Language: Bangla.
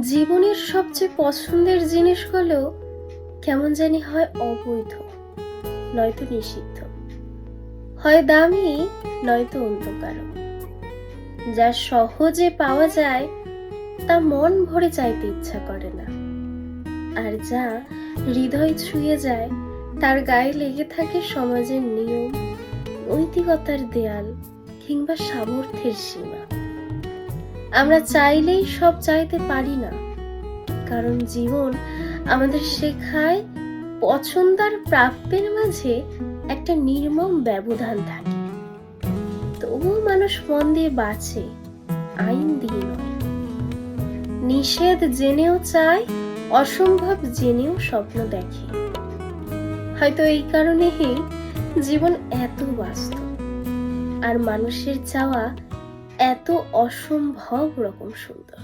জীবনের সবচেয়ে পছন্দের জিনিসগুলো কেমন জানি হয় অবৈধ, নয়তো নিষিদ্ধ, হয় দামি নয়তো অন্ধকার। যা সহজে পাওয়া যায় তা মন ভরে চাইতে ইচ্ছা করে না, আর যা হৃদয় ছুঁয়ে যায় তার গায়ে লেগে থাকে সমাজের নিয়ম, নৈতিকতার দেয়াল কিংবা সামর্থ্যের সীমা। আমরা চাইলেই সব চাইতে পারি না, কারণ জীবন আমাদের শেখায় পছন্দ আর প্রাপ্যের মাঝে একটা নির্মম ব্যবধান থাকে। তবুও মানুষ মন দিয়ে বাঁচে, আইন দিয়ে নয়। নিষেধ জেনেও চায়, অসম্ভব জেনেও স্বপ্ন দেখে। হয়তো এই কারণেই জীবন এত বাস্তব, আর মানুষের চাওয়া এত অসম্ভব রকম সুন্দর।